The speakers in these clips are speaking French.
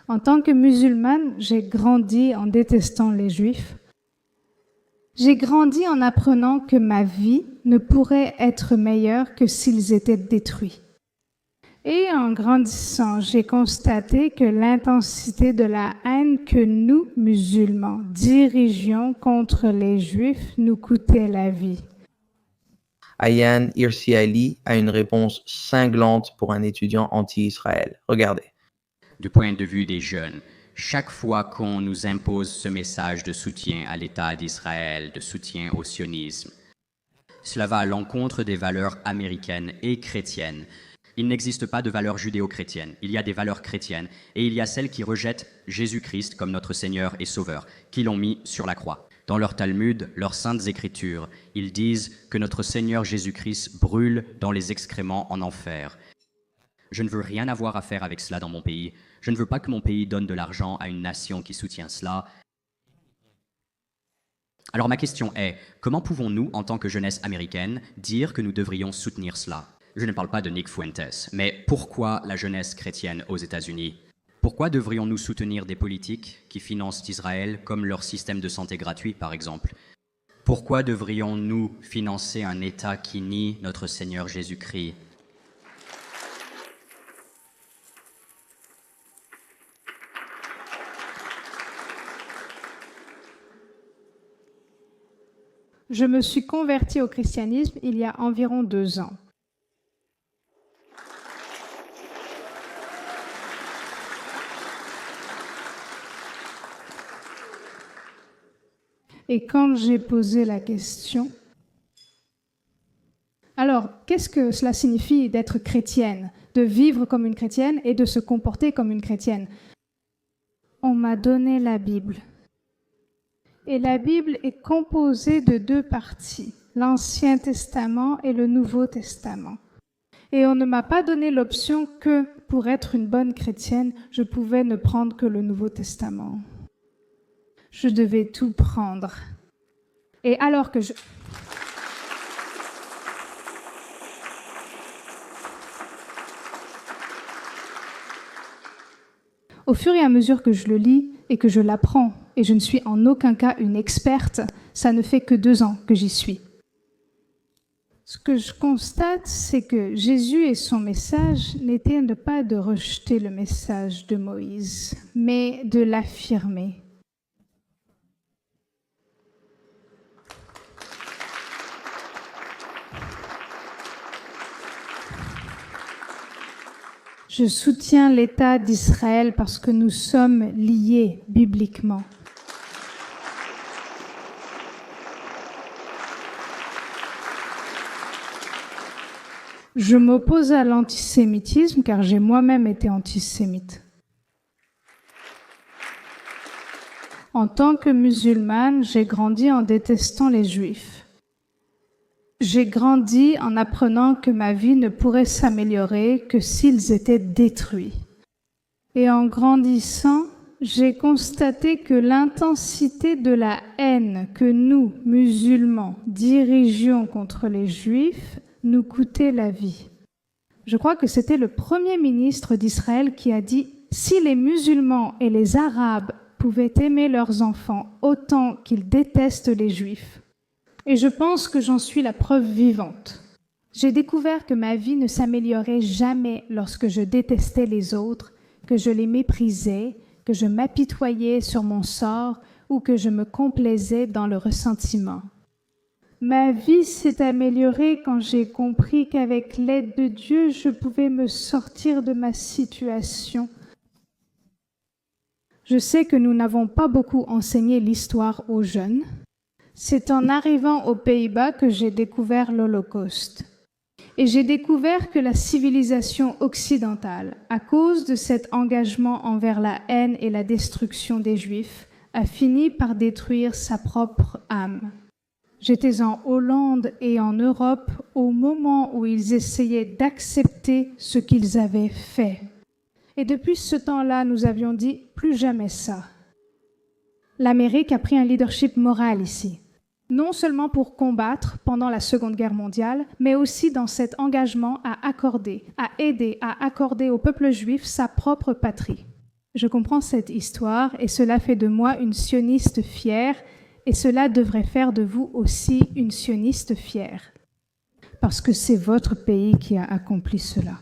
En tant que musulmane, j'ai grandi en détestant les Juifs. J'ai grandi en apprenant que ma vie ne pourrait être meilleure que s'ils étaient détruits. Et en grandissant, j'ai constaté que l'intensité de la haine que nous, musulmans, dirigions contre les Juifs nous coûtait la vie. Ayaan Hirsi Ali a une réponse cinglante pour un étudiant anti-Israël. Regardez. Du point de vue des jeunes, chaque fois qu'on nous impose ce message de soutien à l'État d'Israël, de soutien au sionisme, cela va à l'encontre des valeurs américaines et chrétiennes. Il n'existe pas de valeurs judéo-chrétiennes, il y a des valeurs chrétiennes, et il y a celles qui rejettent Jésus-Christ comme notre Seigneur et Sauveur, qui l'ont mis sur la croix. Dans leur Talmud, leurs saintes écritures, ils disent que notre Seigneur Jésus-Christ brûle dans les excréments en enfer. Je ne veux rien avoir à faire avec cela dans mon pays. Je ne veux pas que mon pays donne de l'argent à une nation qui soutient cela. Alors ma question est, comment pouvons-nous, en tant que jeunesse américaine, dire que nous devrions soutenir cela ? Je ne parle pas de Nick Fuentes, mais pourquoi la jeunesse chrétienne aux États-Unis ? Pourquoi devrions-nous soutenir des politiques qui financent Israël, comme leur système de santé gratuit, par exemple ? Pourquoi devrions-nous financer un État qui nie notre Seigneur Jésus-Christ ? Je me suis convertie au christianisme il y a environ 2 ans. Et quand j'ai posé la question, alors, qu'est-ce que cela signifie d'être chrétienne, de vivre comme une chrétienne et de se comporter comme une chrétienne? On m'a donné la Bible. Et la Bible est composée de 2 parties, l'Ancien Testament et le Nouveau Testament. Et on ne m'a pas donné l'option que pour être une bonne chrétienne, je pouvais ne prendre que le Nouveau Testament. Je devais tout prendre. Et alors que Au fur et à mesure que je le lis et que je l'apprends, et je ne suis en aucun cas une experte, ça ne fait que 2 ans que j'y suis. Ce que je constate, c'est que Jésus et son message n'étaient pas de rejeter le message de Moïse, mais de l'affirmer. Je soutiens l'État d'Israël parce que nous sommes liés bibliquement. Je m'oppose à l'antisémitisme car j'ai moi-même été antisémite. En tant que musulmane, j'ai grandi en détestant les Juifs. J'ai grandi en apprenant que ma vie ne pourrait s'améliorer que s'ils étaient détruits. Et en grandissant, j'ai constaté que l'intensité de la haine que nous, musulmans, dirigions contre les Juifs nous coûtait la vie. Je crois que c'était le premier ministre d'Israël qui a dit « Si les musulmans et les Arabes pouvaient aimer leurs enfants autant qu'ils détestent les Juifs, et je pense que j'en suis la preuve vivante. J'ai découvert que ma vie ne s'améliorait jamais lorsque je détestais les autres, que je les méprisais, que je m'apitoyais sur mon sort ou que je me complaisais dans le ressentiment. Ma vie s'est améliorée quand j'ai compris qu'avec l'aide de Dieu, je pouvais me sortir de ma situation. Je sais que nous n'avons pas beaucoup enseigné l'histoire aux jeunes. C'est en arrivant aux Pays-Bas que j'ai découvert l'Holocauste. Et j'ai découvert que la civilisation occidentale, à cause de cet engagement envers la haine et la destruction des Juifs, a fini par détruire sa propre âme. J'étais en Hollande et en Europe au moment où ils essayaient d'accepter ce qu'ils avaient fait. Et depuis ce temps-là, nous avions dit « plus jamais ça ». L'Amérique a pris un leadership moral ici. Non seulement pour combattre pendant la Seconde Guerre mondiale, mais aussi dans cet engagement à accorder au peuple juif sa propre patrie. Je comprends cette histoire et cela fait de moi une sioniste fière et cela devrait faire de vous aussi une sioniste fière. Parce que c'est votre pays qui a accompli cela.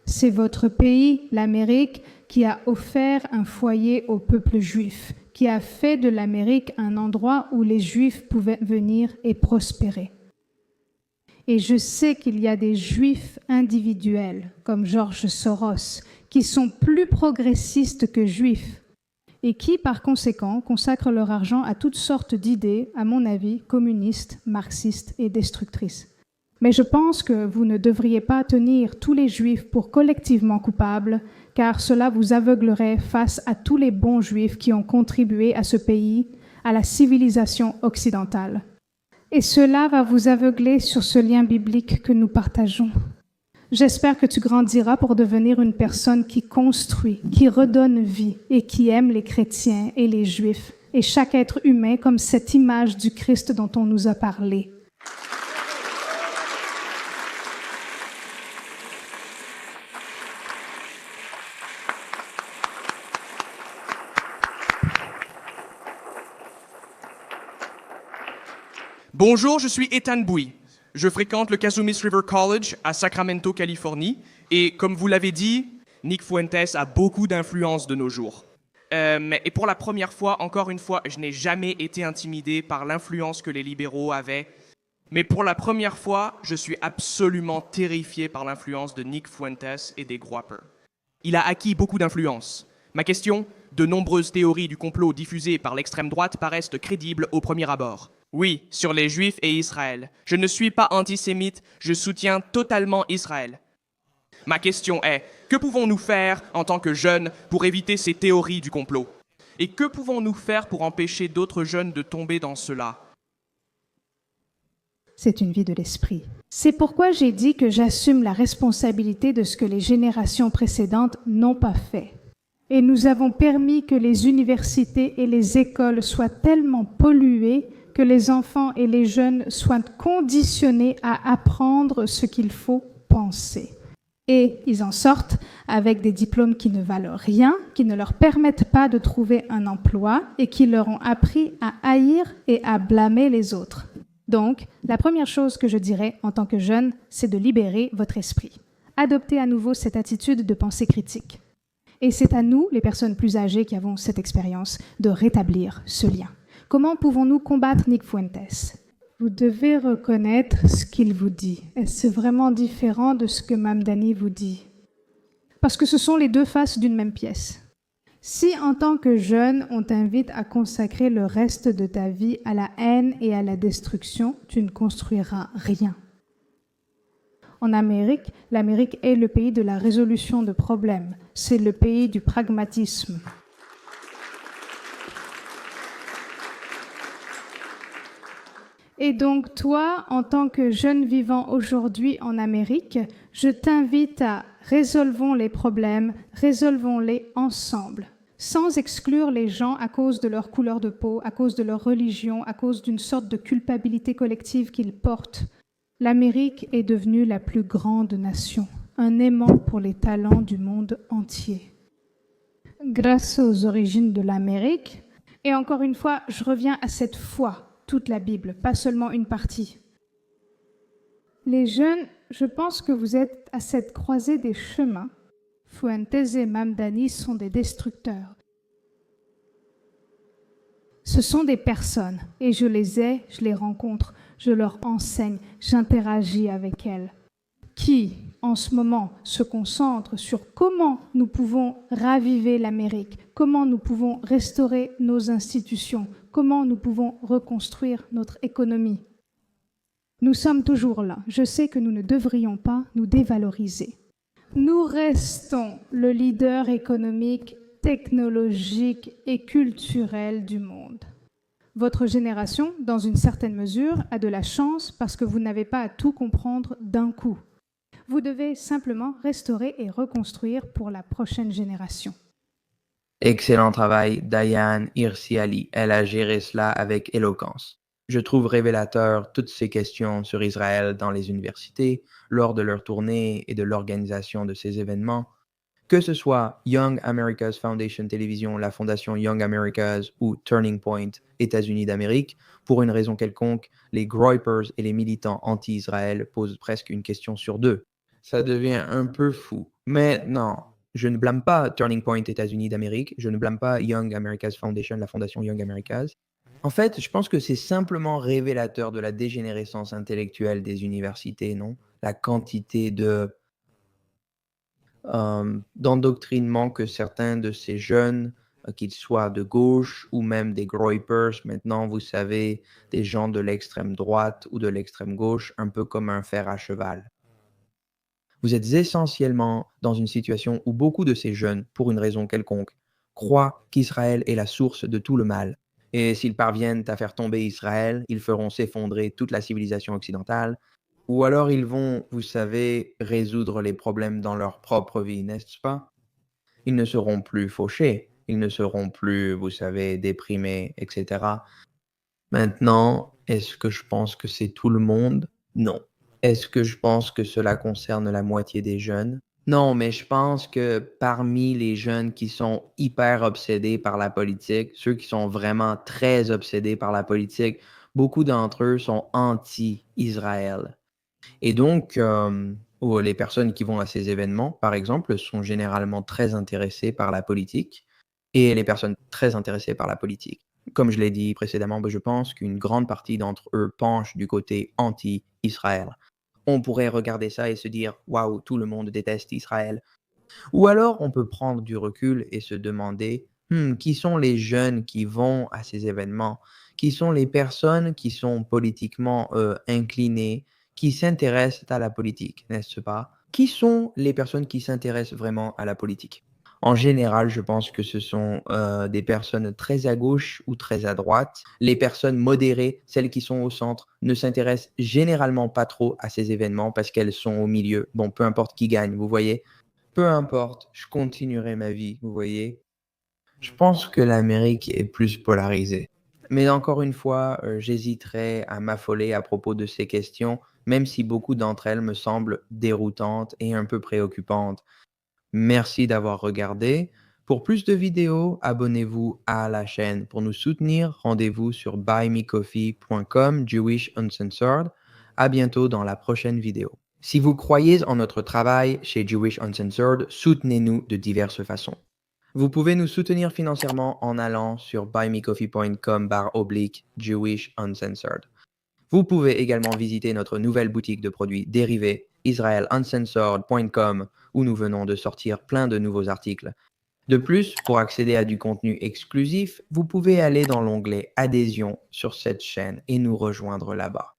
C'est votre pays, l'Amérique, qui a offert un foyer au peuple juif, qui a fait de l'Amérique un endroit où les Juifs pouvaient venir et prospérer. Et je sais qu'il y a des Juifs individuels, comme George Soros, qui sont plus progressistes que Juifs et qui, par conséquent, consacrent leur argent à toutes sortes d'idées, à mon avis, communistes, marxistes et destructrices. Mais je pense que vous ne devriez pas tenir tous les Juifs pour collectivement coupables, car cela vous aveuglerait face à tous les bons Juifs qui ont contribué à ce pays, à la civilisation occidentale. Et cela va vous aveugler sur ce lien biblique que nous partageons. J'espère que tu grandiras pour devenir une personne qui construit, qui redonne vie et qui aime les chrétiens et les Juifs et chaque être humain comme cette image du Christ dont on nous a parlé. Bonjour, je suis Ethan Bouy. Je fréquente le Casumis River College à Sacramento, Californie. Et comme vous l'avez dit, Nick Fuentes a beaucoup d'influence de nos jours. Et pour la première fois, encore une fois, je n'ai jamais été intimidé par l'influence que les libéraux avaient. Mais pour la première fois, je suis absolument terrifié par l'influence de Nick Fuentes et des Groupers. Il a acquis beaucoup d'influence. Ma question, de nombreuses théories du complot diffusées par l'extrême droite paraissent crédibles au premier abord. Oui, sur les Juifs et Israël. Je ne suis pas antisémite, je soutiens totalement Israël. Ma question est, que pouvons-nous faire en tant que jeunes pour éviter ces théories du complot? Et que pouvons-nous faire pour empêcher d'autres jeunes de tomber dans cela? C'est une vie de l'esprit. C'est pourquoi j'ai dit que j'assume la responsabilité de ce que les générations précédentes n'ont pas fait. Et nous avons permis que les universités et les écoles soient tellement polluées que les enfants et les jeunes soient conditionnés à apprendre ce qu'il faut penser. Et ils en sortent avec des diplômes qui ne valent rien, qui ne leur permettent pas de trouver un emploi et qui leur ont appris à haïr et à blâmer les autres. Donc, la première chose que je dirais en tant que jeune, c'est de libérer votre esprit. Adoptez à nouveau cette attitude de pensée critique. Et c'est à nous, les personnes plus âgées qui avons cette expérience, de rétablir ce lien. Comment pouvons-nous combattre Nick Fuentes? Vous devez reconnaître ce qu'il vous dit. Est-ce vraiment différent de ce que Mamdani vous dit? Parce que ce sont les deux faces d'une même pièce. Si en tant que jeune, on t'invite à consacrer le reste de ta vie à la haine et à la destruction, tu ne construiras rien. En Amérique, l'Amérique est le pays de la résolution de problèmes. C'est le pays du pragmatisme. Et donc toi, en tant que jeune vivant aujourd'hui en Amérique, je t'invite à résolvons les problèmes, résolvons-les ensemble, sans exclure les gens à cause de leur couleur de peau, à cause de leur religion, à cause d'une sorte de culpabilité collective qu'ils portent. L'Amérique est devenue la plus grande nation, un aimant pour les talents du monde entier. Grâce aux origines de l'Amérique, et encore une fois, je reviens à cette foi, toute la Bible, pas seulement une partie. Les jeunes, je pense que vous êtes à cette croisée des chemins. Fuentes et Mamdani sont des destructeurs. Ce sont des personnes, et je les rencontre, je leur enseigne, j'interagis avec elles, qui, en ce moment, se concentrent sur comment nous pouvons raviver l'Amérique, comment nous pouvons restaurer nos institutions, comment nous pouvons reconstruire notre économie. Nous sommes toujours là. Je sais que nous ne devrions pas nous dévaloriser. Nous restons le leader économique, technologique et culturel du monde. Votre génération, dans une certaine mesure, a de la chance parce que vous n'avez pas à tout comprendre d'un coup. Vous devez simplement restaurer et reconstruire pour la prochaine génération. Excellent travail, Diane Hirsi Ali. Elle a géré cela avec éloquence. Je trouve révélateur toutes ces questions sur Israël dans les universités, lors de leur tournée et de l'organisation de ces événements. Que ce soit Young America's Foundation Télévision, la fondation Young America's ou Turning Point, États-Unis d'Amérique, pour une raison quelconque, les Groypers et les militants anti-Israël posent presque une question sur deux. Ça devient un peu fou. Mais non, je ne blâme pas Turning Point, États-Unis d'Amérique, je ne blâme pas Young America's Foundation, la fondation Young America's. En fait, je pense que c'est simplement révélateur de la dégénérescence intellectuelle des universités, non? La quantité d'endoctrinement que certains de ces jeunes, qu'ils soient de gauche ou même des Groypers, maintenant, vous savez, des gens de l'extrême droite ou de l'extrême gauche, un peu comme un fer à cheval. Vous êtes essentiellement dans une situation où beaucoup de ces jeunes, pour une raison quelconque, croient qu'Israël est la source de tout le mal. Et s'ils parviennent à faire tomber Israël, ils feront s'effondrer toute la civilisation occidentale, ou alors ils vont, vous savez, résoudre les problèmes dans leur propre vie, n'est-ce pas? Ils ne seront plus fauchés, ils ne seront plus, vous savez, déprimés, etc. Maintenant, est-ce que je pense que c'est tout le monde? Non. Est-ce que je pense que cela concerne la moitié des jeunes? Non, mais je pense que parmi les jeunes qui sont hyper obsédés par la politique, ceux qui sont vraiment très obsédés par la politique, beaucoup d'entre eux sont anti-Israël. Et donc, ou les personnes qui vont à ces événements, par exemple, sont généralement très intéressées par la politique et les personnes très intéressées par la politique. Comme je l'ai dit précédemment, je pense qu'une grande partie d'entre eux penche du côté anti-Israël. On pourrait regarder ça et se dire, waouh, tout le monde déteste Israël. Ou alors, on peut prendre du recul et se demander, qui sont les jeunes qui vont à ces événements? Qui sont les personnes qui sont politiquement inclinées, qui s'intéressent à la politique, n'est-ce pas? Qui sont les personnes qui s'intéressent vraiment à la politique? En général, je pense que ce sont des personnes très à gauche ou très à droite. Les personnes modérées, celles qui sont au centre, ne s'intéressent généralement pas trop à ces événements parce qu'elles sont au milieu. Bon, peu importe qui gagne, vous voyez? Peu importe, je continuerai ma vie, vous voyez? Je pense que l'Amérique est plus polarisée. Mais encore une fois, j'hésiterai à m'affoler à propos de ces questions, même si beaucoup d'entre elles me semblent déroutantes et un peu préoccupantes. Merci d'avoir regardé. Pour plus de vidéos, abonnez-vous à la chaîne. Pour nous soutenir, rendez-vous sur buymecoffee.com Jewish Uncensored. À bientôt dans la prochaine vidéo. Si vous croyez en notre travail chez Jewish Uncensored, soutenez-nous de diverses façons. Vous pouvez nous soutenir financièrement en allant sur buymecoffee.com/Jewish Uncensored. Vous pouvez également visiter notre nouvelle boutique de produits dérivés, israeluncensored.com, où nous venons de sortir plein de nouveaux articles. De plus, pour accéder à du contenu exclusif, vous pouvez aller dans l'onglet Adhésion sur cette chaîne et nous rejoindre là-bas.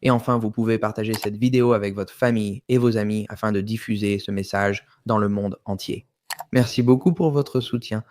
Et enfin, vous pouvez partager cette vidéo avec votre famille et vos amis afin de diffuser ce message dans le monde entier. Merci beaucoup pour votre soutien.